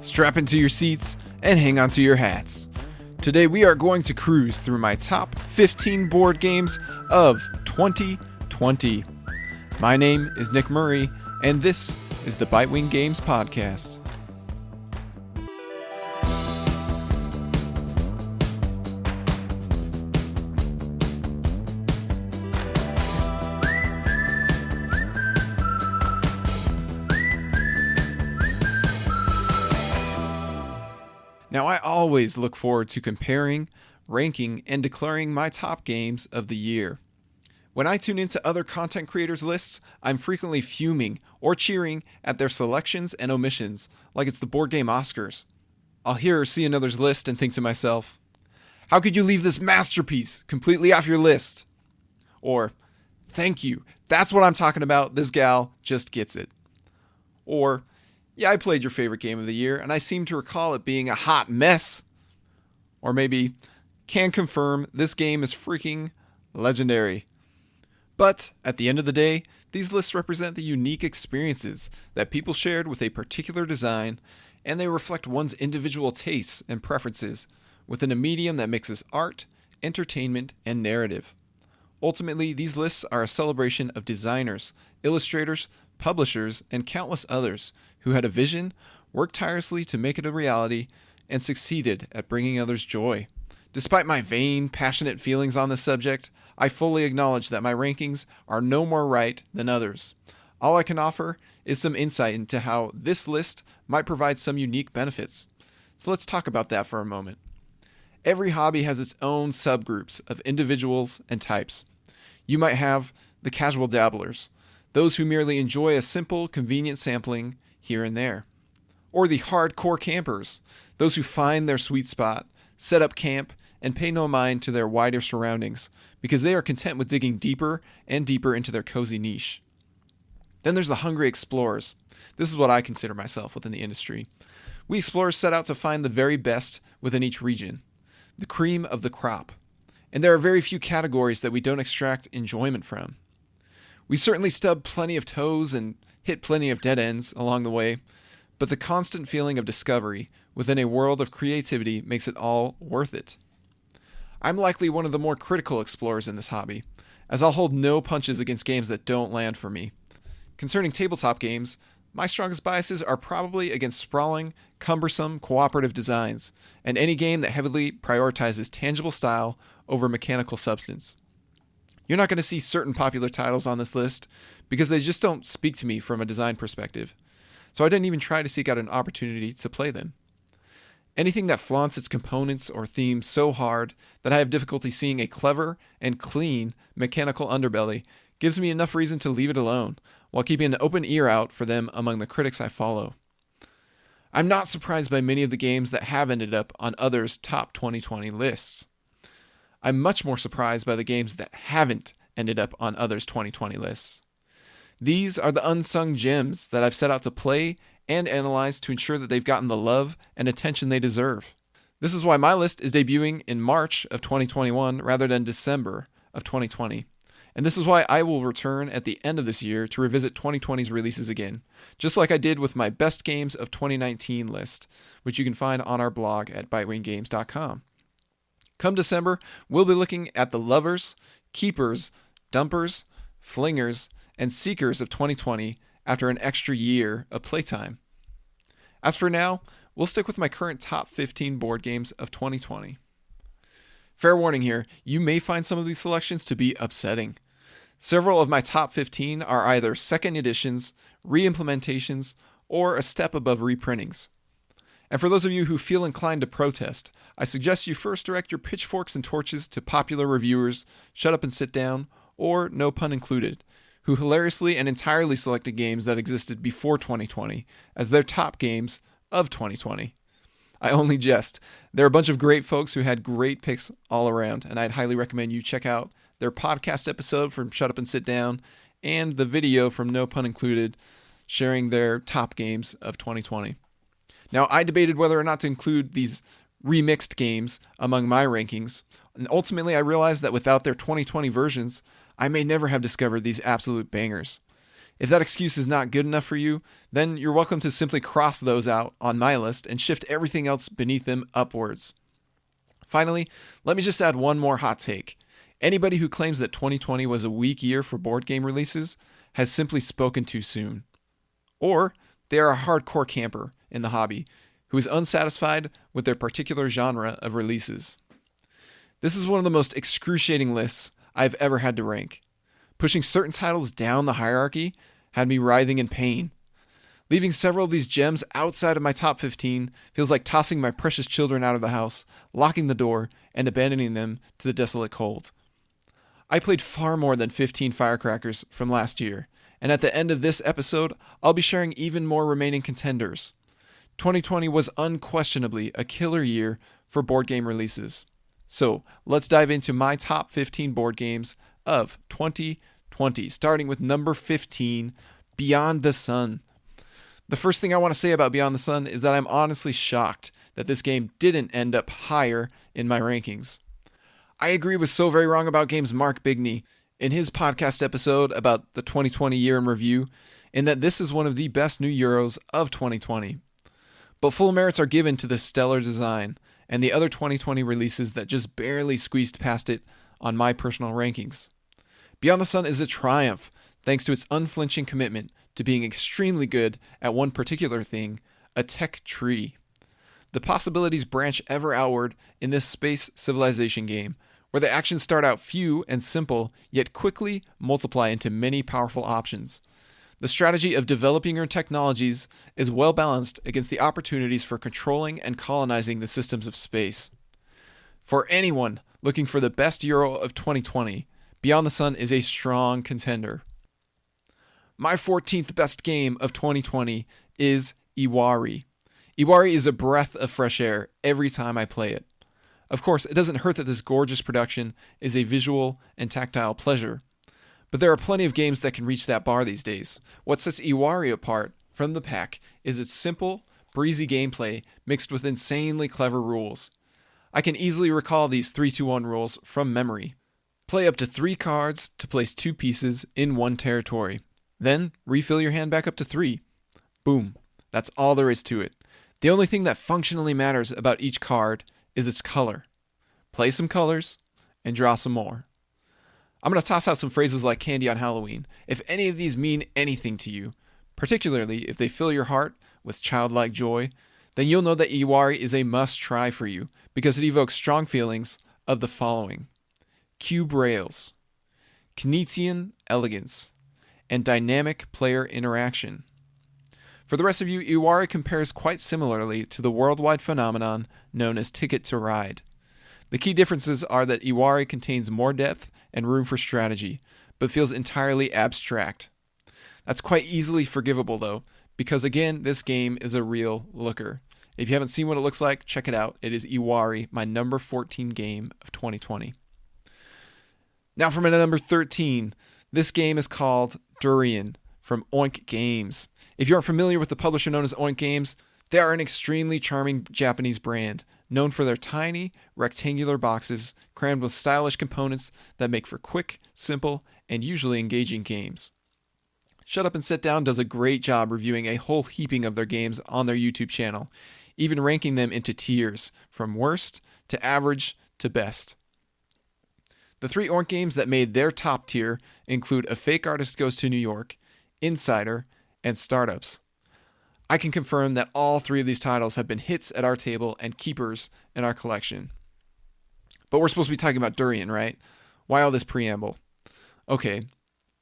strap into your seats, and hang onto your hats. Today we are going to cruise through my top 15 board games of 2020. My name is Nick Murray, and this is the Bitewing Games Podcast. Now, I always look forward to comparing, ranking, and declaring my top games of the year. When I tune into other content creators' lists, I'm frequently fuming or cheering at their selections and omissions, like it's the board game Oscars. I'll hear or see another's list and think to myself, how could you leave this masterpiece completely off your list? Or, thank you, that's what I'm talking about, this gal just gets it. Or, yeah, I played your favorite game of the year, and I seem to recall it being a hot mess. Or maybe, can confirm this game is freaking legendary. But, at the end of the day, these lists represent the unique experiences that people shared with a particular design, and they reflect one's individual tastes and preferences within a medium that mixes art, entertainment, and narrative. Ultimately, these lists are a celebration of designers, illustrators, publishers, and countless others who had a vision, worked tirelessly to make it a reality, and succeeded at bringing others joy. Despite my vain, passionate feelings on this subject, I fully acknowledge that my rankings are no more right than others. All I can offer is some insight into how this list might provide some unique benefits. So let's talk about that for a moment. Every hobby has its own subgroups of individuals and types. You might have the casual dabblers, those who merely enjoy a simple, convenient sampling here and there. Or the hardcore campers, those who find their sweet spot, set up camp, and pay no mind to their wider surroundings, because they are content with digging deeper and deeper into their cozy niche. Then there's the hungry explorers. This is what I consider myself within the industry. We explorers set out to find the very best within each region, the cream of the crop. And there are very few categories that we don't extract enjoyment from. We certainly stub plenty of toes and hit plenty of dead ends along the way, but the constant feeling of discovery within a world of creativity makes it all worth it. I'm likely one of the more critical explorers in this hobby, as I'll hold no punches against games that don't land for me. Concerning tabletop games, my strongest biases are probably against sprawling, cumbersome, cooperative designs, and any game that heavily prioritizes tangible style over mechanical substance. You're not going to see certain popular titles on this list because they just don't speak to me from a design perspective, so I didn't even try to seek out an opportunity to play them. Anything that flaunts its components or themes so hard that I have difficulty seeing a clever and clean mechanical underbelly gives me enough reason to leave it alone, while keeping an open ear out for them among the critics I follow. I'm not surprised by many of the games that have ended up on others' top 2020 lists. I'm much more surprised by the games that haven't ended up on others' 2020 lists. These are the unsung gems that I've set out to play and analyze to ensure that they've gotten the love and attention they deserve. This is why my list is debuting in March of 2021 rather than December of 2020. And this is why I will return at the end of this year to revisit 2020's releases again, just like I did with my best games of 2019 list, which you can find on our blog at bitewinggames.com. Come December, we'll be looking at the lovers, keepers, dumpers, flingers, and seekers of 2020 after an extra year of playtime. As for now, we'll stick with my current top 15 board games of 2020. Fair warning here, you may find some of these selections to be upsetting. Several of my top 15 are either second editions, re-implementations, or a step above reprintings. And for those of you who feel inclined to protest, I suggest you first direct your pitchforks and torches to popular reviewers, Shut Up and Sit Down, or No Pun Included, who hilariously and entirely selected games that existed before 2020 as their top games of 2020. I only jest. They're a bunch of great folks who had great picks all around, and I'd highly recommend you check out their podcast episode from Shut Up and Sit Down and the video from No Pun Included sharing their top games of 2020. Now, I debated whether or not to include these remixed games among my rankings, and ultimately I realized that without their 2020 versions, I may never have discovered these absolute bangers. If that excuse is not good enough for you, then you're welcome to simply cross those out on my list and shift everything else beneath them upwards. Finally, let me just add one more hot take. Anybody who claims that 2020 was a weak year for board game releases has simply spoken too soon. Or they are a hardcore camper in the hobby who is unsatisfied with their particular genre of releases. This is one of the most excruciating lists I've ever had to rank. Pushing certain titles down the hierarchy had me writhing in pain. Leaving several of these gems outside of my top 15 feels like tossing my precious children out of the house, locking the door, and abandoning them to the desolate cold. I played far more than 15 firecrackers from last year, and at the end of this episode, I'll be sharing even more remaining contenders. 2020 was unquestionably a killer year for board game releases. So let's dive into my top 15 board games of 2020, starting with number 15, Beyond the Sun. The first thing I want to say about Beyond the Sun is that I'm honestly shocked that this game didn't end up higher in my rankings. I agree with So Very Wrong About Games' Mark Bigney in his podcast episode about the 2020 year in review, in that this is one of the best new Euros of 2020. But full merits are given to the stellar design and the other 2020 releases that just barely squeezed past it on my personal rankings. Beyond the Sun is a triumph thanks to its unflinching commitment to being extremely good at one particular thing, a tech tree. The possibilities branch ever outward in this space civilization game, where the actions start out few and simple, yet quickly multiply into many powerful options. The strategy of developing your technologies is well balanced against the opportunities for controlling and colonizing the systems of space. For anyone looking for the best Euro of 2020, Beyond the Sun is a strong contender. My 14th best game of 2020 is Iwari. Iwari is a breath of fresh air every time I play it. Of course, it doesn't hurt that this gorgeous production is a visual and tactile pleasure. But there are plenty of games that can reach that bar these days. What sets Iwari apart from the pack is its simple, breezy gameplay mixed with insanely clever rules. I can easily recall these 3-2-1 rules from memory. Play up to 3 cards to place 2 pieces in one territory. Then refill your hand back up to 3. Boom. That's all there is to it. The only thing that functionally matters about each card is its color. Play some colors and draw some more. I'm going to toss out some phrases like candy on Halloween. If any of these mean anything to you, particularly if they fill your heart with childlike joy, then you'll know that Iwari is a must-try for you because it evokes strong feelings of the following: cube rails, Knizian elegance, and dynamic player interaction. For the rest of you, Iwari compares quite similarly to the worldwide phenomenon known as Ticket to Ride. The key differences are that Iwari contains more depth and room for strategy, but feels entirely abstract. That's quite easily forgivable though, because again, this game is a real looker. If you haven't seen what it looks like, check it out. It is Iwari, my number 14 game of 2020. Now for my number 13, this game is called Durian from Oink Games. If you aren't familiar with the publisher known as Oink Games, they are an extremely charming Japanese brand, known for their tiny, rectangular boxes crammed with stylish components that make for quick, simple, and usually engaging games. Shut Up and Sit Down does a great job reviewing a whole heaping of their games on their YouTube channel, even ranking them into tiers, from worst to average to best. The 3 Oink games that made their top tier include A Fake Artist Goes to New York, Insider, and Startups. I can confirm that all 3 of these titles have been hits at our table and keepers in our collection. But we're supposed to be talking about Durian, right? Why all this preamble? Okay,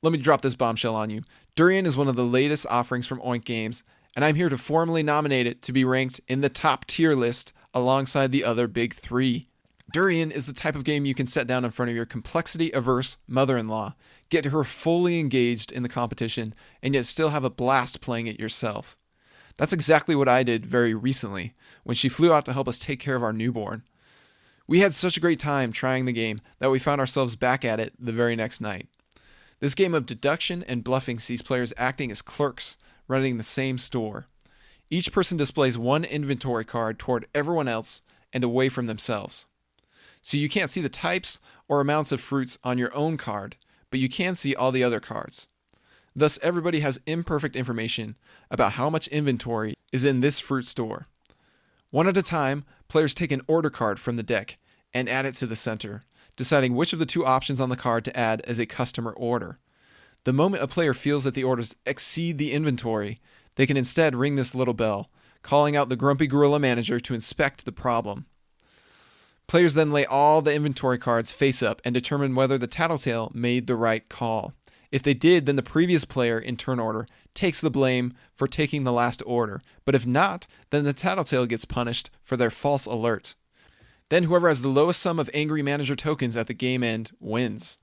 let me drop this bombshell on you. Durian is one of the latest offerings from Oink Games, and I'm here to formally nominate it to be ranked in the top tier list alongside the other big 3. Durian is the type of game you can set down in front of your complexity-averse mother-in-law, get her fully engaged in the competition, and yet still have a blast playing it yourself. That's exactly what I did very recently, when she flew out to help us take care of our newborn. We had such a great time trying the game that we found ourselves back at it the very next night. This game of deduction and bluffing sees players acting as clerks, running the same store. Each person displays one inventory card toward everyone else and away from themselves. So you can't see the types or amounts of fruits on your own card, but you can see all the other cards. Thus, everybody has imperfect information about how much inventory is in this fruit store. One at a time, players take an order card from the deck and add it to the center, deciding which of the two options on the card to add as a customer order. The moment a player feels that the orders exceed the inventory, they can instead ring this little bell, calling out the grumpy gorilla manager to inspect the problem. Players then lay all the inventory cards face up and determine whether the tattletale made the right call. If they did, then the previous player in turn order takes the blame for taking the last order, but if not, then the tattletale gets punished for their false alert. Then whoever has the lowest sum of angry manager tokens at the game end wins.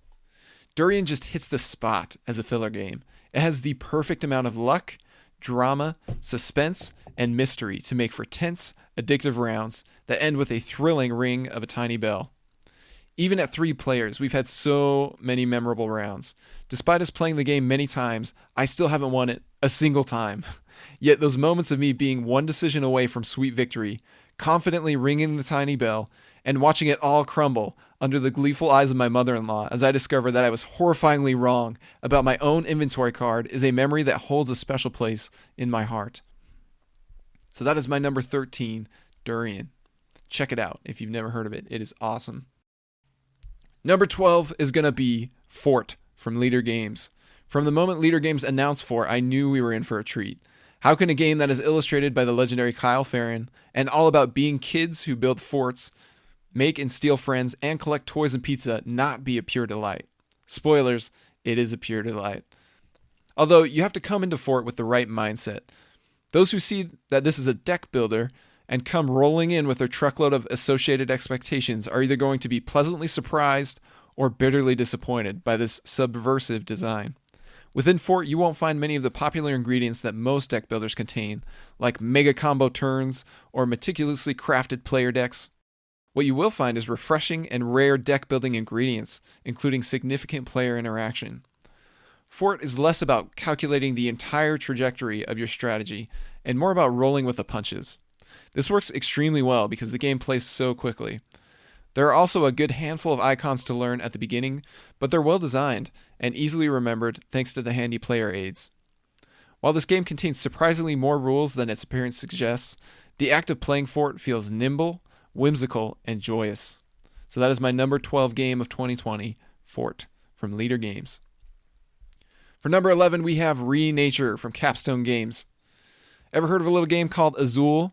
Durian just hits the spot as a filler game. It has the perfect amount of luck, drama, suspense, and mystery to make for tense, addictive rounds that end with a thrilling ring of a tiny bell. Even at 3 players, we've had so many memorable rounds. Despite us playing the game many times, I still haven't won it a single time. Yet those moments of me being one decision away from sweet victory, confidently ringing the tiny bell, and watching it all crumble under the gleeful eyes of my mother-in-law as I discovered that I was horrifyingly wrong about my own inventory card is a memory that holds a special place in my heart. So that is my number 13, Durian. Check it out if you've never heard of it. It is awesome. Number 12 is going to be Fort from Leader Games. From the moment Leader Games announced Fort, I knew we were in for a treat. How can a game that is illustrated by the legendary Kyle Farron and all about being kids who build forts, make and steal friends, and collect toys and pizza not be a pure delight? Spoilers, it is a pure delight. Although you have to come into Fort with the right mindset. Those who see that this is a deck builder and come rolling in with their truckload of associated expectations are either going to be pleasantly surprised or bitterly disappointed by this subversive design. Within Fort, you won't find many of the popular ingredients that most deck builders contain, like mega combo turns or meticulously crafted player decks. What you will find is refreshing and rare deck building ingredients, including significant player interaction. Fort is less about calculating the entire trajectory of your strategy and more about rolling with the punches. This works extremely well because the game plays so quickly. There are also a good handful of icons to learn at the beginning, but they're well designed and easily remembered thanks to the handy player aids. While this game contains surprisingly more rules than its appearance suggests, the act of playing Fort feels nimble, whimsical, and joyous. So that is my number 12 game of 2020, Fort, from Leader Games. For number 11, we have Renature from Capstone Games. Ever heard of a little game called Azul?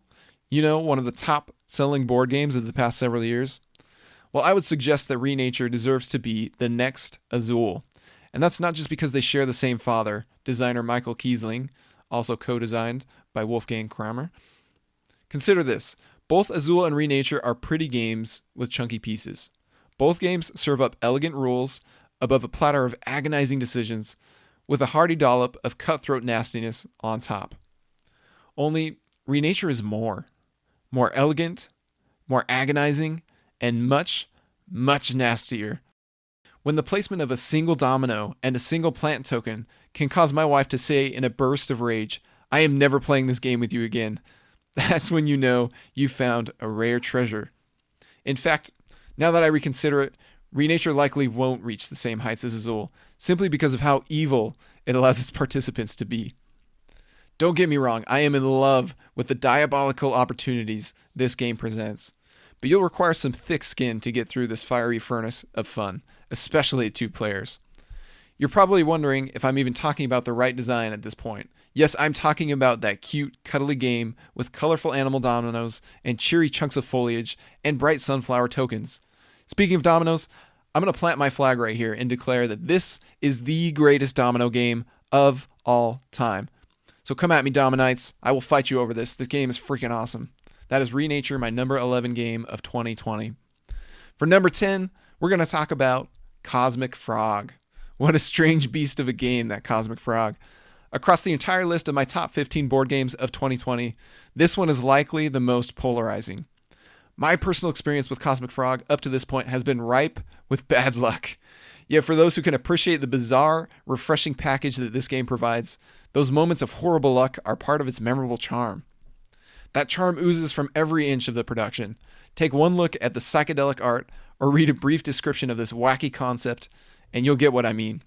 You know, one of the top-selling board games of the past several years? Well, I would suggest that Renature deserves to be the next Azul. And that's not just because they share the same father, designer Michael Kiesling, also co-designed by Wolfgang Kramer. Consider this. Both Azul and Renature are pretty games with chunky pieces. Both games serve up elegant rules above a platter of agonizing decisions with a hearty dollop of cutthroat nastiness on top. Only Renature is more elegant, more agonizing, and much, much nastier. When the placement of a single domino and a single plant token can cause my wife to say in a burst of rage, "I am never playing this game with you again," that's when you know you found a rare treasure. In fact, now that I reconsider it, Renature likely won't reach the same heights as Azul, simply because of how evil it allows its participants to be. Don't get me wrong, I am in love with the diabolical opportunities this game presents, but you'll require some thick skin to get through this fiery furnace of fun, especially at 2 players. You're probably wondering if I'm even talking about the right design at this point. Yes, I'm talking about that cute, cuddly game with colorful animal dominoes and cheery chunks of foliage and bright sunflower tokens. Speaking of dominoes, I'm going to plant my flag right here and declare that this is the greatest domino game of all time. So come at me, Dominites. I will fight you over this. This game is freaking awesome. That is Renature, my number 11 game of 2020. For number 10, we're going to talk about Cosmic Frog. What a strange beast of a game, that Cosmic Frog. Across the entire list of my top 15 board games of 2020, this one is likely the most polarizing. My personal experience with Cosmic Frog up to this point has been ripe with bad luck. Yet for those who can appreciate the bizarre, refreshing package that this game provides, those moments of horrible luck are part of its memorable charm. That charm oozes from every inch of the production. Take one look at the psychedelic art or read a brief description of this wacky concept, and you'll get what I mean.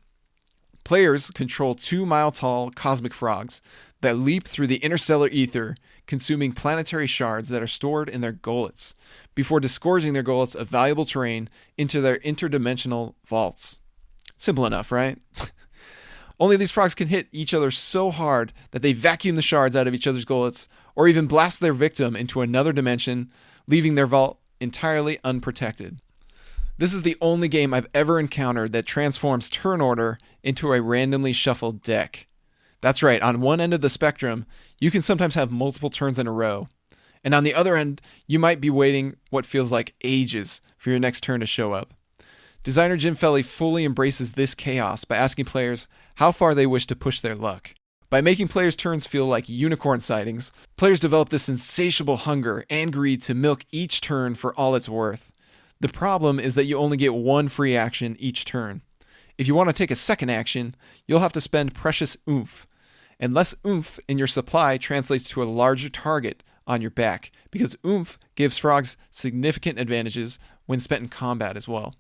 Players control 2-mile-tall cosmic frogs that leap through the interstellar ether, consuming planetary shards that are stored in their gullets, before disgorging their gullets of valuable terrain into their interdimensional vaults. Simple enough, right? Only these frogs can hit each other so hard that they vacuum the shards out of each other's gullets, or even blast their victim into another dimension, leaving their vault entirely unprotected. This is the only game I've ever encountered that transforms turn order into a randomly shuffled deck. That's right, on one end of the spectrum, you can sometimes have multiple turns in a row. And on the other end, you might be waiting what feels like ages for your next turn to show up. Designer Jim Felly fully embraces this chaos by asking players how far they wish to push their luck. By making players' turns feel like unicorn sightings, players develop this insatiable hunger and greed to milk each turn for all it's worth. The problem is that you only get one free action each turn. If you want to take a second action, you'll have to spend precious oomph. And less oomph in your supply translates to a larger target on your back, because oomph gives frogs significant advantages when spent in combat as well.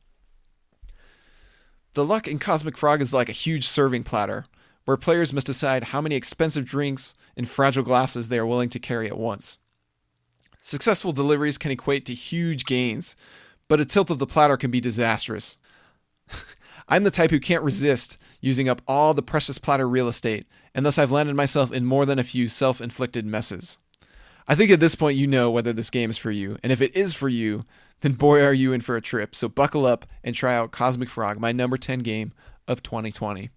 The luck in Cosmic Frog is like a huge serving platter, where players must decide how many expensive drinks in fragile glasses they are willing to carry at once. Successful deliveries can equate to huge gains, but a tilt of the platter can be disastrous. I'm the type who can't resist using up all the precious platter real estate, and thus I've landed myself in more than a few self-inflicted messes. I think at this point you know whether this game is for you, and if it is for you, then boy are you in for a trip, so buckle up and try out Cosmic Frog, my number 10 game of 2020.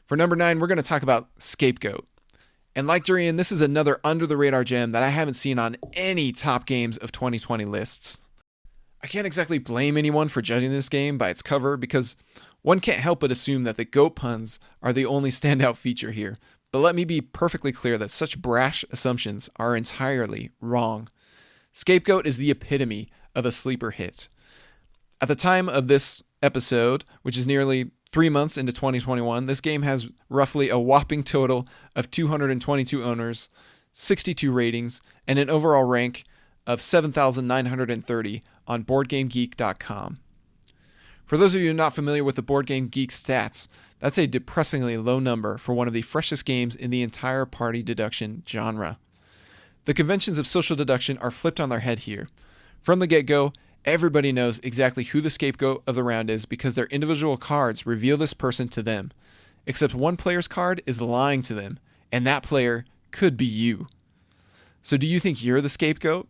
For number 9, we're going to talk about Scapegoat. And like Durian, this is another under-the-radar gem that I haven't seen on any top games of 2020 lists. I can't exactly blame anyone for judging this game by its cover, because one can't help but assume that the goat puns are the only standout feature here. But let me be perfectly clear that such brash assumptions are entirely wrong. Scapegoat is the epitome of a sleeper hit. At the time of this episode, which is nearly 3 months into 2021, this game has roughly a whopping total of 222 owners, 62 ratings, and an overall rank of 7,930 on BoardGameGeek.com. For those of you not familiar with the Board Game Geek stats, that's a depressingly low number for one of the freshest games in the entire party deduction genre. The conventions of social deduction are flipped on their head here. From the get-go, everybody knows exactly who the scapegoat of the round is because their individual cards reveal this person to them. Except one player's card is lying to them, and that player could be you. So do you think you're the scapegoat?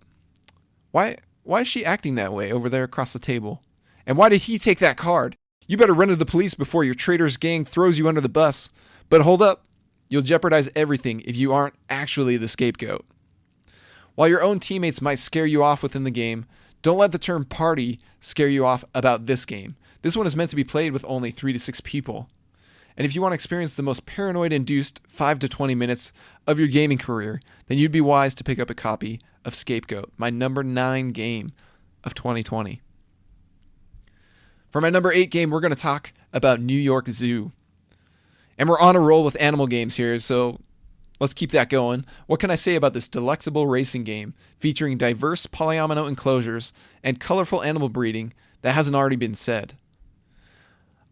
Why is she acting that way over there across the table? And why did he take that card? You better run to the police before your traitor's gang throws you under the bus. But hold up, you'll jeopardize everything if you aren't actually the scapegoat. While your own teammates might scare you off within the game, don't let the term party scare you off about this game. This one is meant to be played with only 3 to 6 people. And if you want to experience the most paranoid-induced 5 to 20 minutes of your gaming career, then you'd be wise to pick up a copy of Scapegoat, my number 9 game of 2020. For my number 8 game, we're going to talk about New York Zoo. And we're on a roll with animal games here, so let's keep that going. What can I say about this delectable racing game featuring diverse polyomino enclosures and colorful animal breeding that hasn't already been said?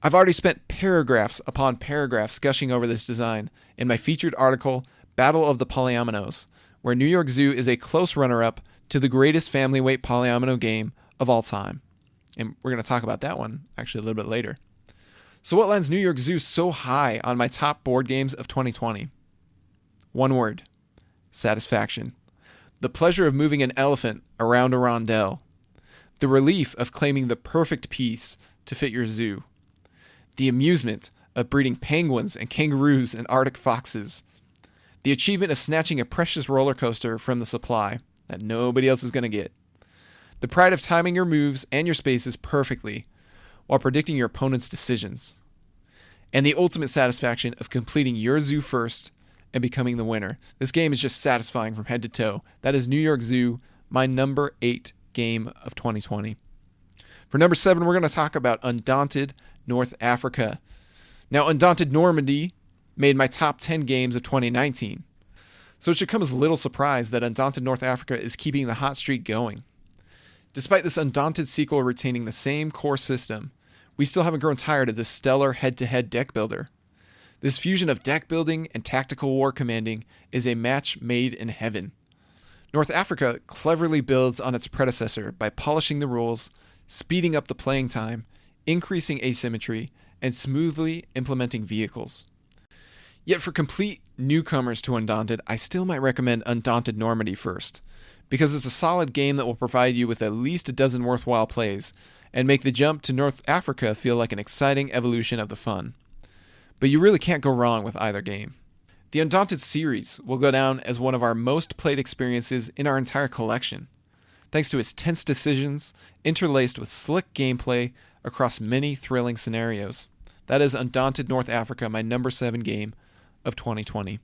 I've already spent paragraphs upon paragraphs gushing over this design in my featured article, Battle of the Polyominoes, where New York Zoo is a close runner-up to the greatest family weight polyomino game of all time. And we're going to talk about that one actually a little bit later. So what lands New York Zoo so high on my top board games of 2020? One word: satisfaction. The pleasure of moving an elephant around a rondel. The relief of claiming the perfect piece to fit your zoo. The amusement of breeding penguins and kangaroos and Arctic foxes. The achievement of snatching a precious roller coaster from the supply that nobody else is going to get. The pride of timing your moves and your spaces perfectly while predicting your opponent's decisions. And the ultimate satisfaction of completing your zoo first and becoming the winner. This game is just satisfying from head to toe. That is New York Zoo, my number 8 game of 2020. For number 7, we're going to talk about Undaunted North Africa. Now, Undaunted Normandy made my top 10 games of 2019. So it should come as little surprise that Undaunted North Africa is keeping the hot streak going. Despite this Undaunted sequel retaining the same core system, we still haven't grown tired of this stellar head-to-head deck builder. This fusion of deck building and tactical war commanding is a match made in heaven. North Africa cleverly builds on its predecessor by polishing the rules, speeding up the playing time, increasing asymmetry, and smoothly implementing vehicles. Yet for complete newcomers to Undaunted, I still might recommend Undaunted Normandy first, because it's a solid game that will provide you with at least a dozen worthwhile plays, and make the jump to North Africa feel like an exciting evolution of the fun. But you really can't go wrong with either game. The Undaunted series will go down as one of our most played experiences in our entire collection, thanks to its tense decisions interlaced with slick gameplay across many thrilling scenarios. That is Undaunted North Africa, my number 7 game of 2020.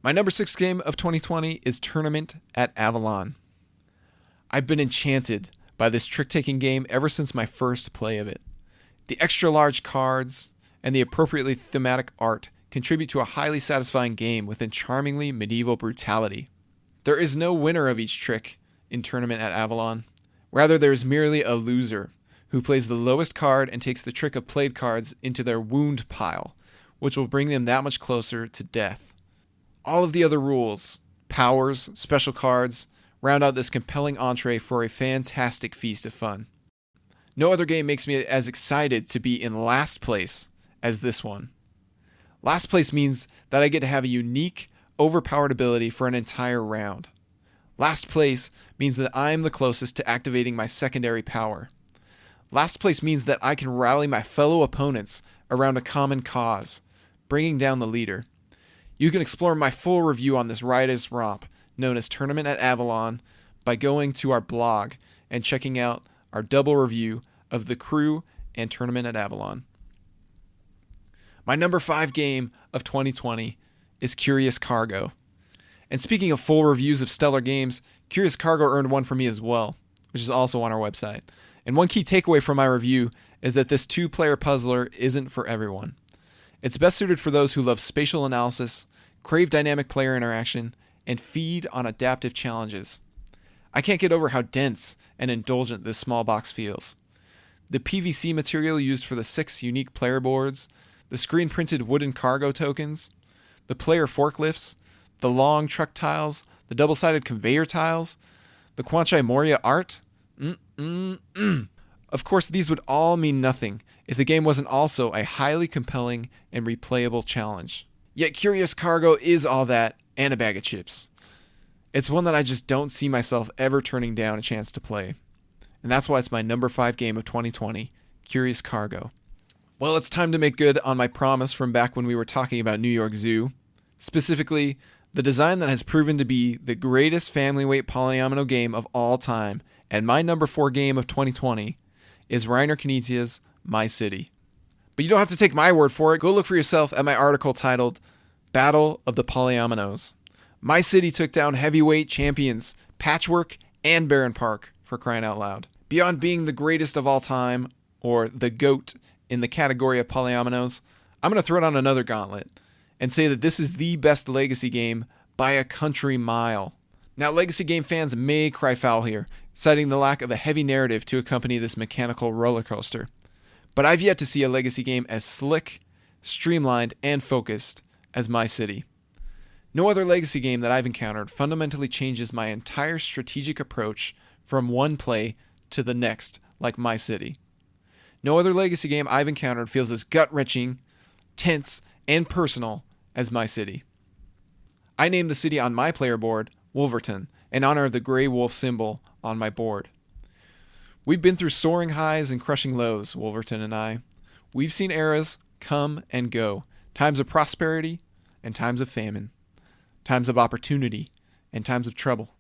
My number 6 game of 2020 is Tournament at Avalon. I've been enchanted by this trick-taking game ever since my first play of it. The extra large cards and the appropriately thematic art contribute to a highly satisfying game within charmingly medieval brutality. There is no winner of each trick in Tournament at Avalon. Rather, there is merely a loser who plays the lowest card and takes the trick of played cards into their wound pile, which will bring them that much closer to death. All of the other rules, powers, special cards, round out this compelling entree for a fantastic feast of fun. No other game makes me as excited to be in last place as this one. Last place means that I get to have a unique, overpowered ability for an entire round. Last place means that I'm the closest to activating my secondary power. Last place means that I can rally my fellow opponents around a common cause, bringing down the leader. You can explore my full review on this riotous romp, known as Tournament at Avalon, by going to our blog and checking out our double review of The Crew and Tournament at Avalon. My number 5 game of 2020 is Curious Cargo. And speaking of full reviews of stellar games, Curious Cargo earned one for me as well, which is also on our website. And one key takeaway from my review is that this 2-player puzzler isn't for everyone. It's best suited for those who love spatial analysis, crave dynamic player interaction, and feed on adaptive challenges. I can't get over how dense and indulgent this small box feels. The PVC material used for the 6 unique player boards, the screen-printed wooden cargo tokens, the player forklifts, the long truck tiles, the double-sided conveyor tiles, the Kwanchai Moria art. Of course, these would all mean nothing if the game wasn't also a highly compelling and replayable challenge. Yet Curious Cargo is all that and a bag of chips. It's one that I just don't see myself ever turning down a chance to play. And that's why it's my number 5 game of 2020, Curious Cargo. Well, it's time to make good on my promise from back when we were talking about New York Zoo. Specifically, the design that has proven to be the greatest family weight polyomino game of all time, and my number 4 game of 2020 is Reiner Knizia's My City. But you don't have to take my word for it. Go look for yourself at my article titled Battle of the Polyominoes. My City took down heavyweight champions Patchwork and Barron Park, for crying out loud. Beyond being the greatest of all time, or the GOAT in the category of polyominoes, I'm going to throw down another gauntlet and say that this is the best Legacy game by a country mile. Now, Legacy game fans may cry foul here, citing the lack of a heavy narrative to accompany this mechanical roller coaster. But I've yet to see a Legacy game as slick, streamlined, and focused as My City. No other Legacy game that I've encountered fundamentally changes my entire strategic approach from one play to the next like My City. No other Legacy game I've encountered feels as gut-wrenching, tense, and personal as My City. I named the city on my player board Wolverton in honor of the gray wolf symbol on my board. We've been through soaring highs and crushing lows, Wolverton and I. We've seen eras come and go, times of prosperity and times of famine, times of opportunity and times of trouble.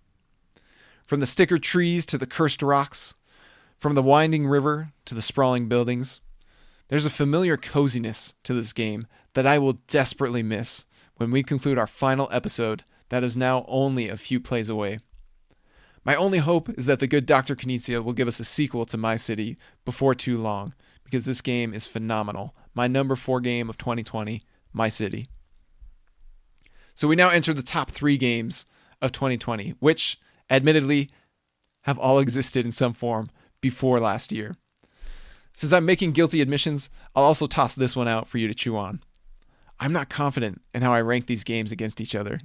From the stickered trees to the cursed rocks, from the winding river to the sprawling buildings, there's a familiar coziness to this game that I will desperately miss when we conclude our final episode that is now only a few plays away. My only hope is that the good Dr. Knizia will give us a sequel to My City before too long, because this game is phenomenal. My number 4 game of 2020, My City. So we now enter the top 3 games of 2020, which, admittedly, have all existed in some form before last year. Since I'm making guilty admissions, I'll also toss this one out for you to chew on. I'm not confident in how I rank these games against each other.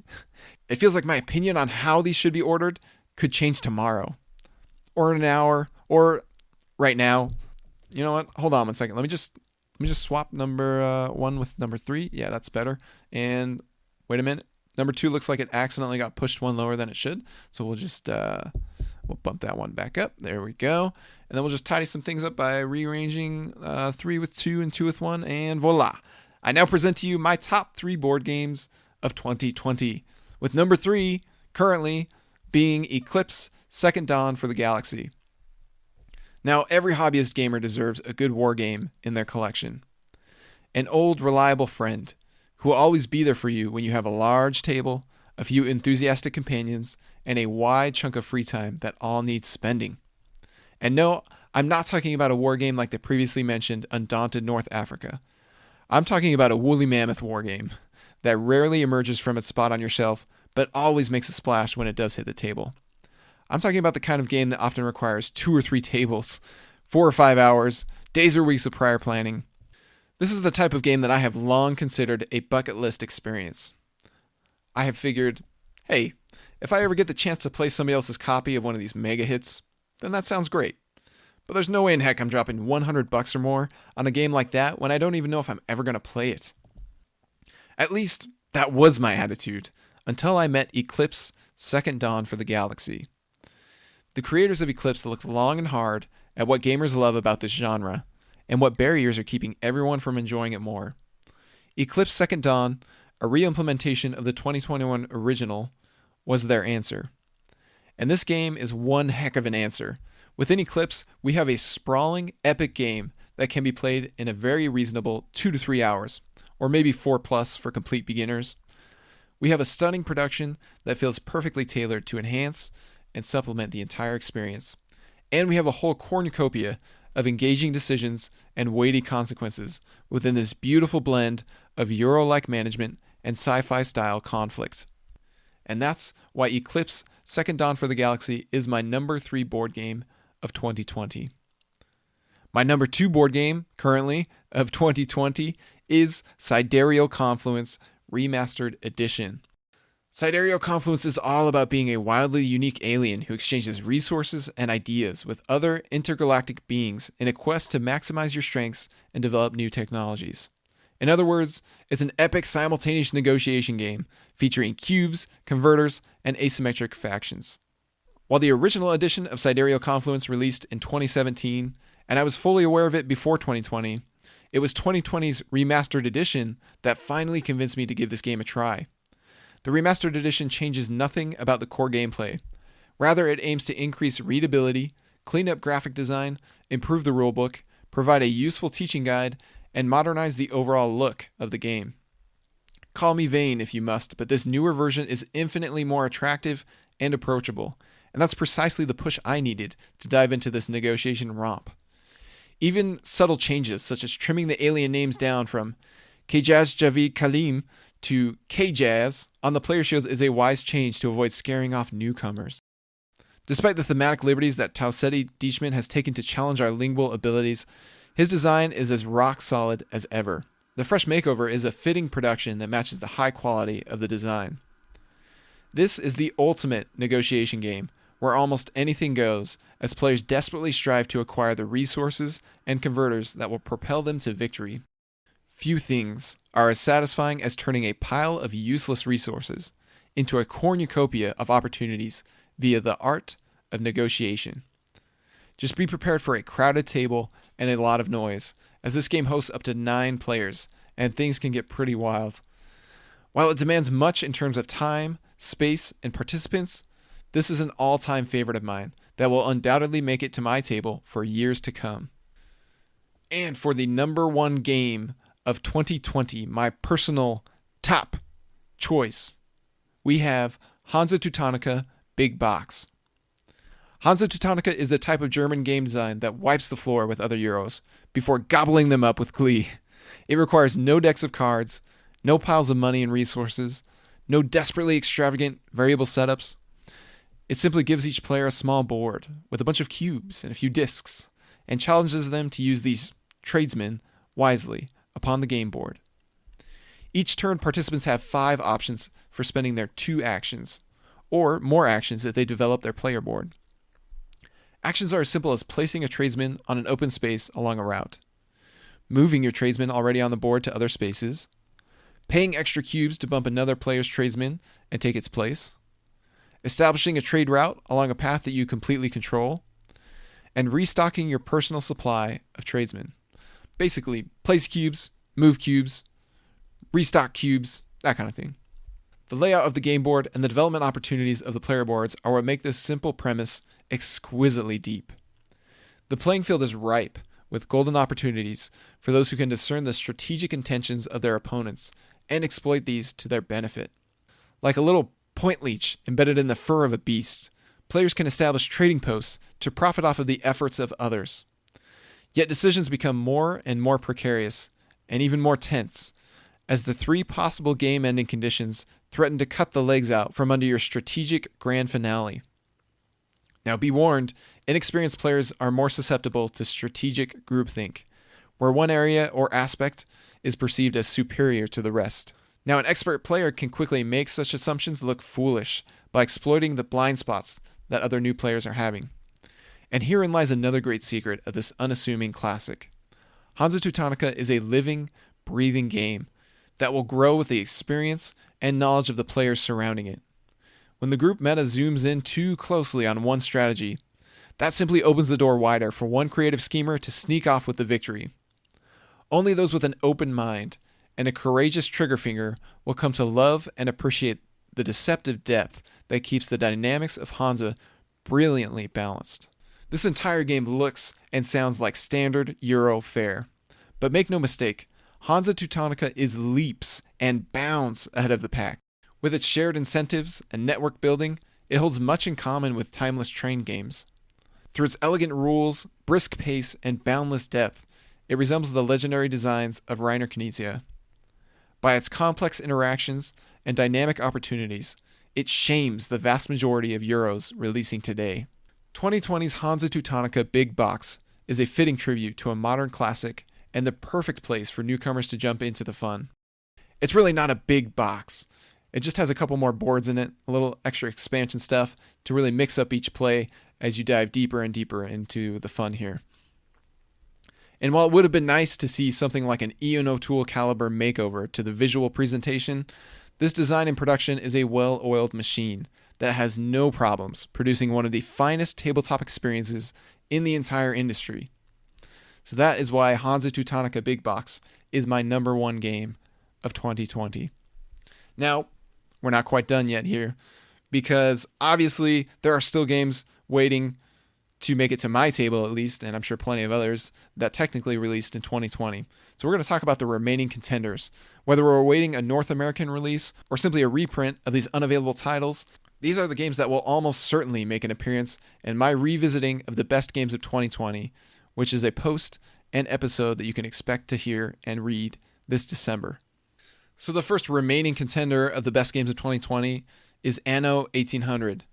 It feels like my opinion on how these should be ordered could change tomorrow, or in an hour, or right now. You know what? Hold on one second. Let me just swap number 1 with number 3. Yeah, that's better. And wait a minute. Number 2 looks like it accidentally got pushed one lower than it should. So we'll just we'll bump that one back up. There we go. And then we'll just tidy some things up by rearranging 3 with 2 and 2 with 1, and voila. I now present to you my top 3 board games of 2020, with number 3 currently being Eclipse Second Dawn for the Galaxy. Now, every hobbyist gamer deserves a good war game in their collection. An old, reliable friend who will always be there for you when you have a large table, a few enthusiastic companions, and a wide chunk of free time that all needs spending. And no, I'm not talking about a war game like the previously mentioned Undaunted North Africa. I'm talking about a woolly mammoth war game that rarely emerges from its spot on your shelf, but always makes a splash when it does hit the table. I'm talking about the kind of game that often requires 2 or 3 tables, 4 or 5 hours, days or weeks of prior planning. This is the type of game that I have long considered a bucket list experience. I have figured, hey, if I ever get the chance to play somebody else's copy of one of these mega hits, then that sounds great. But there's no way in heck I'm dropping $100 or more on a game like that when I don't even know if I'm ever going to play it. At least, that was my attitude, until I met Eclipse Second Dawn for the Galaxy. The creators of Eclipse looked long and hard at what gamers love about this genre, and what barriers are keeping everyone from enjoying it more. Eclipse Second Dawn, a re-implementation of the 2021 original, was their answer. And this game is one heck of an answer. Within Eclipse, we have a sprawling, epic game that can be played in a very reasonable 2 to 3 hours, or maybe 4+ for complete beginners. We have a stunning production that feels perfectly tailored to enhance and supplement the entire experience. And we have a whole cornucopia of engaging decisions and weighty consequences within this beautiful blend of Euro-like management and sci-fi style conflict. And that's why Eclipse Second Dawn for the Galaxy is my number 3 board game of 2020. My number 2 board game, currently, of 2020 is Sidereal Confluence Remastered Edition. Sidereal Confluence is all about being a wildly unique alien who exchanges resources and ideas with other intergalactic beings in a quest to maximize your strengths and develop new technologies. In other words, it's an epic simultaneous negotiation game featuring cubes, converters, and asymmetric factions. While the original edition of Sidereal Confluence released in 2017, and I was fully aware of it before 2020, it was 2020's remastered edition that finally convinced me to give this game a try. The remastered edition changes nothing about the core gameplay. Rather, it aims to increase readability, clean up graphic design, improve the rulebook, provide a useful teaching guide, and modernize the overall look of the game. Call me vain if you must, but this newer version is infinitely more attractive and approachable, and that's precisely the push I needed to dive into this negotiation romp. Even subtle changes, such as trimming the alien names down from Kejaz Javid Kalim to Kjaz on the player shields, is a wise change to avoid scaring off newcomers. Despite the thematic liberties that Tausedi Deichmann has taken to challenge our lingual abilities, his design is as rock solid as ever. The fresh makeover is a fitting production that matches the high quality of the design. This is the ultimate negotiation game, where almost anything goes, as players desperately strive to acquire the resources and converters that will propel them to victory. Few things are as satisfying as turning a pile of useless resources into a cornucopia of opportunities via the art of negotiation. Just be prepared for a crowded table and a lot of noise, as this game hosts up to 9 players, and things can get pretty wild. While it demands much in terms of time, space, and participants, this is an all-time favorite of mine that will undoubtedly make it to my table for years to come. And for the number 1 game of 2020, my personal top choice, we have Hansa Teutonica Big Box. Hansa Teutonica is the type of German game design that wipes the floor with other Euros before gobbling them up with glee. It requires no decks of cards, no piles of money and resources, no desperately extravagant variable setups. It simply gives each player a small board with a bunch of cubes and a few discs, and challenges them to use these tradesmen wisely upon the game board. Each turn, participants have 5 options for spending their 2 actions, or more actions if they develop their player board. Actions are as simple as placing a tradesman on an open space along a route, moving your tradesman already on the board to other spaces, paying extra cubes to bump another player's tradesman and take its place, establishing a trade route along a path that you completely control, and restocking your personal supply of tradesmen. Basically, place cubes, move cubes, restock cubes, that kind of thing. The layout of the game board and the development opportunities of the player boards are what make this simple premise exquisitely deep. The playing field is ripe with golden opportunities for those who can discern the strategic intentions of their opponents and exploit these to their benefit. Like a little point leech embedded in the fur of a beast, players can establish trading posts to profit off of the efforts of others. Yet decisions become more and more precarious and even more tense as the 3 possible game-ending conditions threaten to cut the legs out from under your strategic grand finale. Now be warned, inexperienced players are more susceptible to strategic groupthink, where one area or aspect is perceived as superior to the rest. Now an expert player can quickly make such assumptions look foolish by exploiting the blind spots that other new players are having. And herein lies another great secret of this unassuming classic. Hansa Teutonica is a living, breathing game that will grow with the experience and knowledge of the players surrounding it. When the group meta zooms in too closely on one strategy, that simply opens the door wider for one creative schemer to sneak off with the victory. Only those with an open mind and a courageous trigger finger will come to love and appreciate the deceptive depth that keeps the dynamics of Hansa brilliantly balanced. This entire game looks and sounds like standard Euro fare. But make no mistake, Hansa Teutonica is leaps and bounds ahead of the pack. With its shared incentives and network building, it holds much in common with timeless train games. Through its elegant rules, brisk pace, and boundless depth, it resembles the legendary designs of Reiner Knizia. By its complex interactions and dynamic opportunities, it shames the vast majority of Euros releasing today. 2020's Hansa Teutonica Big Box is a fitting tribute to a modern classic and the perfect place for newcomers to jump into the fun. It's really not a big box. It just has a couple more boards in it, a little extra expansion stuff to really mix up each play as you dive deeper and deeper into the fun here. And while it would have been nice to see something like an Ian O'Toole caliber makeover to the visual presentation, this design and production is a well-oiled machine that has no problems producing one of the finest tabletop experiences in the entire industry. So that is why Hansa Teutonica Big Box is my number 1 game of 2020. Now, we're not quite done yet here, because obviously there are still games waiting to make it to my table at least, and I'm sure plenty of others, that technically released in 2020. So we're going to talk about the remaining contenders. Whether we're awaiting a North American release or simply a reprint of these unavailable titles, these are the games that will almost certainly make an appearance in my revisiting of the best games of 2020, which is a post and episode that you can expect to hear and read this December. So the first remaining contender of the best games of 2020 is Anno 1800.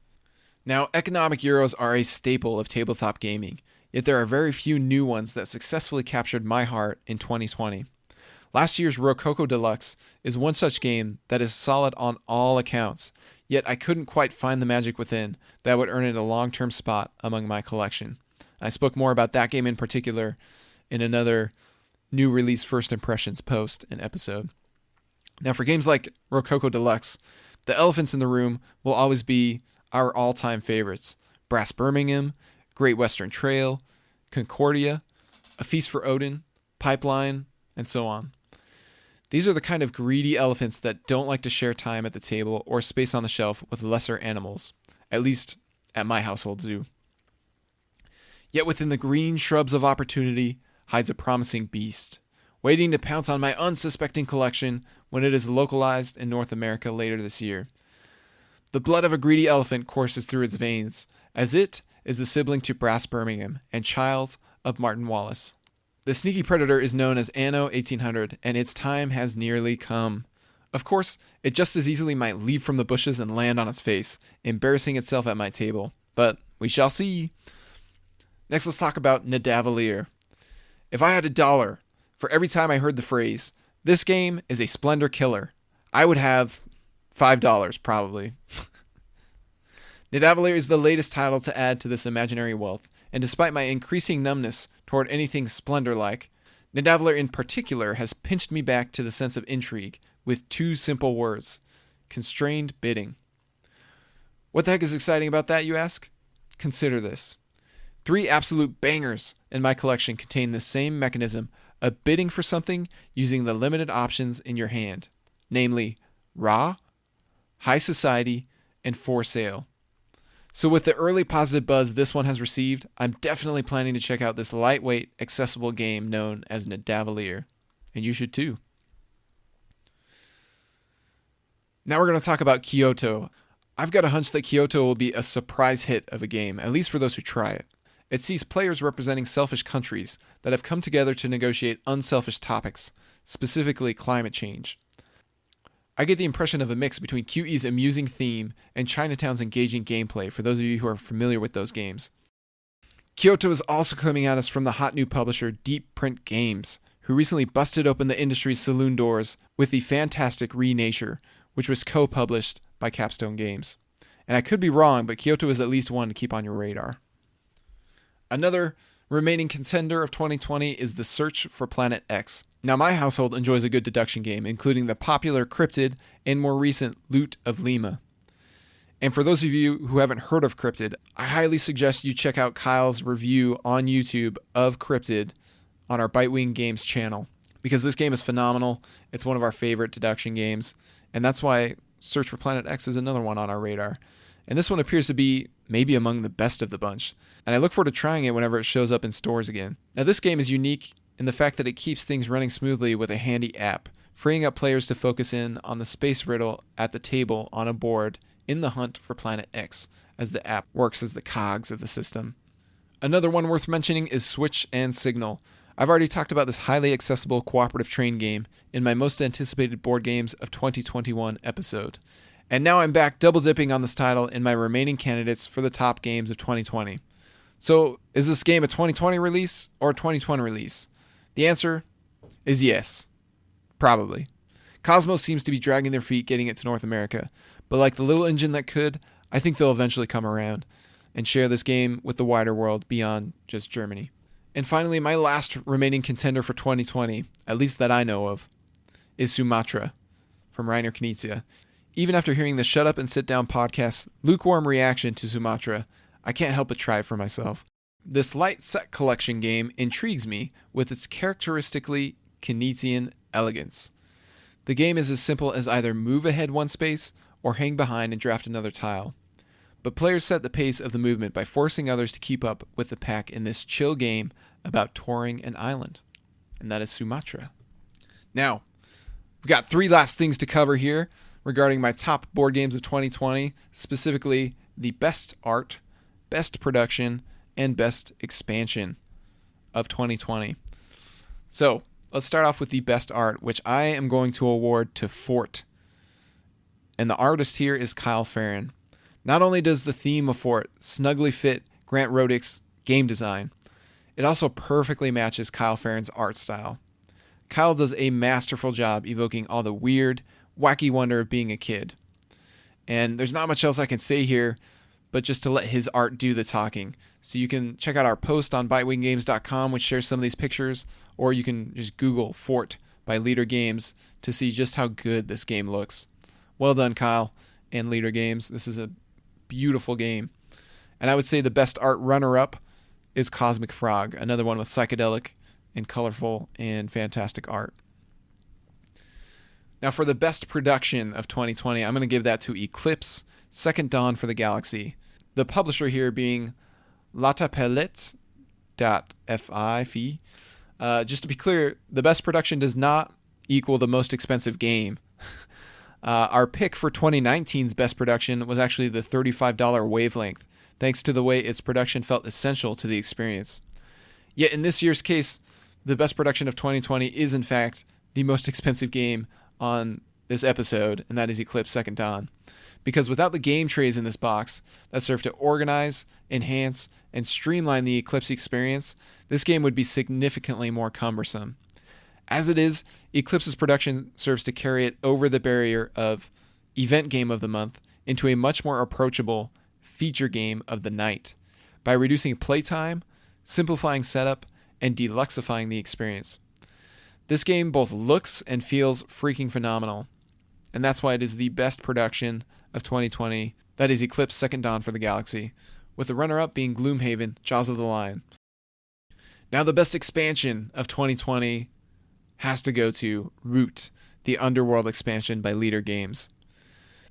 Now, economic Euros are a staple of tabletop gaming, yet there are very few new ones that successfully captured my heart in 2020. Last year's Rococo Deluxe is one such game that is solid on all accounts, yet I couldn't quite find the magic within that would earn it a long-term spot among my collection. I spoke more about that game in particular in another new release first impressions post and episode. Now, for games like Rococo Deluxe, the elephants in the room will always be our all-time favorites: Brass Birmingham, Great Western Trail, Concordia, A Feast for Odin, Pipeline, and so on. These are the kind of greedy elephants that don't like to share time at the table or space on the shelf with lesser animals, at least at my household zoo. Yet within the green shrubs of opportunity hides a promising beast, waiting to pounce on my unsuspecting collection when it is localized in North America later this year. The blood of a greedy elephant courses through its veins, as it is the sibling to Brass Birmingham and child of Martin Wallace. The sneaky predator is known as Anno 1800, and its time has nearly come. Of course, it just as easily might leap from the bushes and land on its face, embarrassing itself at my table, but we shall see. Next, let's talk about Nadavalier. If I had $1 for every time I heard the phrase, This game is a splendor killer. I would have $5 probably. Nidavellir is the latest title to add to this imaginary wealth, and despite my increasing numbness toward anything splendor-like, Nidavellir in particular has pinched me back to the sense of intrigue with two simple words: constrained bidding. What the heck is exciting about that, you ask? Consider this. 3 absolute bangers in my collection contain the same mechanism of bidding for something using the limited options in your hand, namely raw, high society, and for sale. So with the early positive buzz this one has received, I'm definitely planning to check out this lightweight, accessible game known as Nidavellir. And you should too. Now we're going to talk about Kyoto. I've got a hunch that Kyoto will be a surprise hit of a game, at least for those who try it. It sees players representing selfish countries that have come together to negotiate unselfish topics, specifically climate change. I get the impression of a mix between QE's amusing theme and Chinatown's engaging gameplay for those of you who are familiar with those games. Kyoto is also coming at us from the hot new publisher Deep Print Games, who recently busted open the industry's saloon doors with the fantastic Renature, which was co-published by Capstone Games. And I could be wrong, but Kyoto is at least one to keep on your radar. Another remaining contender of 2020 is The Search for Planet X. Now, my household enjoys a good deduction game, including the popular Cryptid and more recent Loot of Lima. And for those of you who haven't heard of Cryptid, I highly suggest you check out Kyle's review on YouTube of Cryptid on our Bitewing Games channel, because this game is phenomenal. It's one of our favorite deduction games, and that's why Search for Planet X is another one on our radar. And this one appears to be maybe among the best of the bunch, and I look forward to trying it whenever it shows up in stores again. Now, this game is unique in the fact that it keeps things running smoothly with a handy app, freeing up players to focus in on the space riddle at the table on a board in the hunt for Planet X, as the app works as the cogs of the system. Another one worth mentioning is Switch and Signal. I've already talked about this highly accessible cooperative train game in my most anticipated board games of 2021 episode. And now I'm back double dipping on this title in my remaining candidates for the top games of 2020. So, is this game a 2020 release or a 2020 release? The answer is yes. Probably. Cosmos seems to be dragging their feet getting it to North America, but like the little engine that could, I think they'll eventually come around and share this game with the wider world beyond just Germany. And finally, my last remaining contender for 2020, at least that I know of, is Sumatra from Reiner Knizia. Even after hearing the Shut Up and Sit Down podcast's lukewarm reaction to Sumatra, I can't help but try it for myself. This light set collection game intrigues me with its characteristically Knizian elegance. The game is as simple as either move ahead one space or hang behind and draft another tile. But players set the pace of the movement by forcing others to keep up with the pack in this chill game about touring an island. And that is Sumatra. Now, we've got 3 last things to cover here regarding my top board games of 2020, specifically the best art, best production, and best expansion of 2020. So, let's start off with the best art, which I am going to award to Fort. And the artist here is Kyle Farron. Not only does the theme of Fort snugly fit Grant Rodick's game design, it also perfectly matches Kyle Farron's art style. Kyle does a masterful job evoking all the weird, wacky wonder of being a kid. And there's not much else I can say here, but just to let his art do the talking. So you can check out our post on bitewinggames.com, which shares some of these pictures, or you can just Google Fort by Leader Games to see just how good this game looks. Well done, Kyle and Leader Games. This is a beautiful game. And I would say the best art runner-up is Cosmic Frog, another one with psychedelic and colorful and fantastic art. Now for the best production of 2020, I'm going to give that to Eclipse, Second Dawn for the Galaxy. The publisher here being Latapellet.fi. Just to be clear, the best production does not equal the most expensive game. Our pick for 2019's best production was actually the $35 Wavelength, thanks to the way its production felt essential to the experience. Yet in this year's case, the best production of 2020 is in fact the most expensive game on this episode, and that is Eclipse Second Dawn. Because without the game trays in this box that serve to organize, enhance, and streamline the Eclipse experience, this game would be significantly more cumbersome. As it is, Eclipse's production serves to carry it over the barrier of event game of the month into a much more approachable feature game of the night by reducing playtime, simplifying setup, and deluxifying the experience. This game both looks and feels freaking phenomenal, and that's why it is the best production of 2020. That is Eclipse Second Dawn for the Galaxy, with the runner-up being Gloomhaven, Jaws of the Lion. Now the best expansion of 2020 has to go to Root, the Underworld expansion by Leader Games.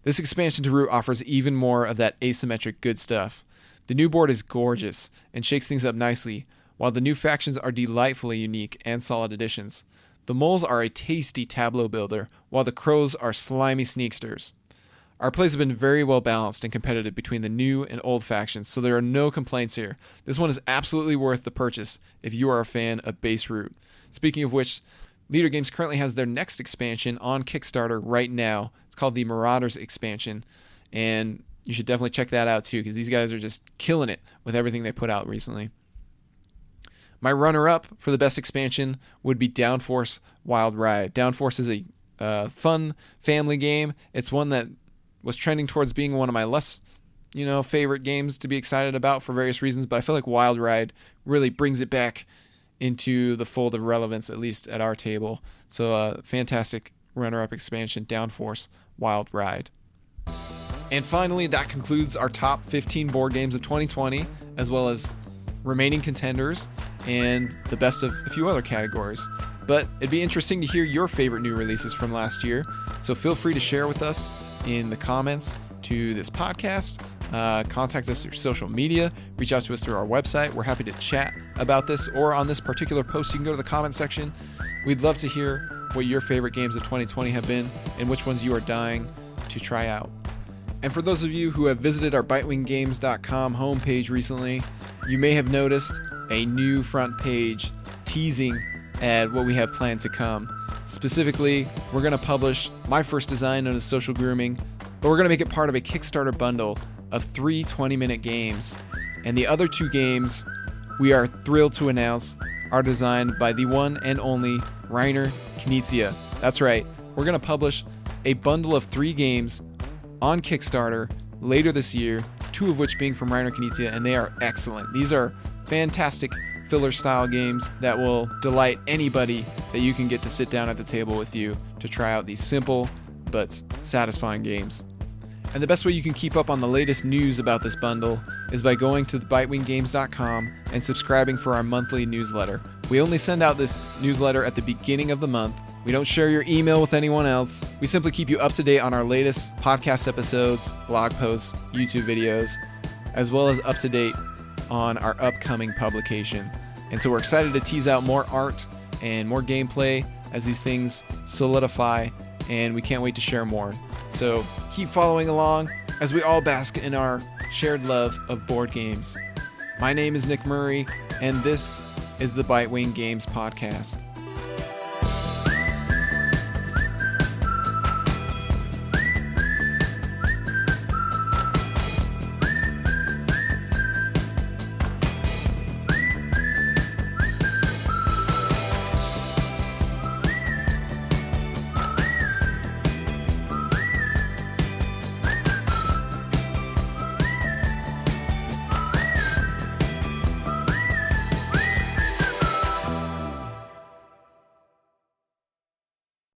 This expansion to Root offers even more of that asymmetric good stuff. The new board is gorgeous and shakes things up nicely, while the new factions are delightfully unique and solid additions. The moles are a tasty tableau builder, while the crows are slimy sneaksters. Our plays have been very well balanced and competitive between the new and old factions, so there are no complaints here. This one is absolutely worth the purchase if you are a fan of base Root. Speaking of which, Leader Games currently has their next expansion on Kickstarter right now. It's called the Marauders expansion, and you should definitely check that out too, because these guys are just killing it with everything they put out recently. My runner-up for the best expansion would be Downforce Wild Ride. Downforce is a fun family game. It's one that was trending towards being one of my less, favorite games to be excited about for various reasons, but I feel like Wild Ride really brings it back into the fold of relevance, at least at our table. So fantastic runner-up expansion, Downforce Wild Ride. And finally, that concludes our top 15 board games of 2020, as well as remaining contenders and the best of a few other categories. But it'd be interesting to hear your favorite new releases from last year, so feel free to share with us in the comments to this podcast. Contact us through social media, reach out to us through our website. We're happy to chat about this, or on this particular post, you can go to the comment section. We'd love to hear what your favorite games of 2020 have been and which ones you are dying to try out. And for those of you who have visited our bitewinggames.com homepage recently, you may have noticed a new front page teasing at what we have planned to come. Specifically, we're going to publish my first design known as Social Grooming, but we're going to make it part of a Kickstarter bundle of 3 20-minute games. And the other 2 games we are thrilled to announce are designed by the one and only Reiner Knizia. That's right, we're going to publish a bundle of 3 games on Kickstarter later this year, 2 of which being from Reiner Knizia, and they are excellent. These are fantastic filler-style games that will delight anybody that you can get to sit down at the table with you to try out these simple but satisfying games. And the best way you can keep up on the latest news about this bundle is by going to bitewinggames.com and subscribing for our monthly newsletter. We only send out this newsletter at the beginning of the month. We don't share your email with anyone else. We simply keep you up to date on our latest podcast episodes, blog posts, YouTube videos, as well as up to date on our upcoming publication. And so we're excited to tease out more art and more gameplay as these things solidify, and we can't wait to share more. So keep following along as we all bask in our shared love of board games. My name is Nick Murray, and this is the Bitewing Games Podcast.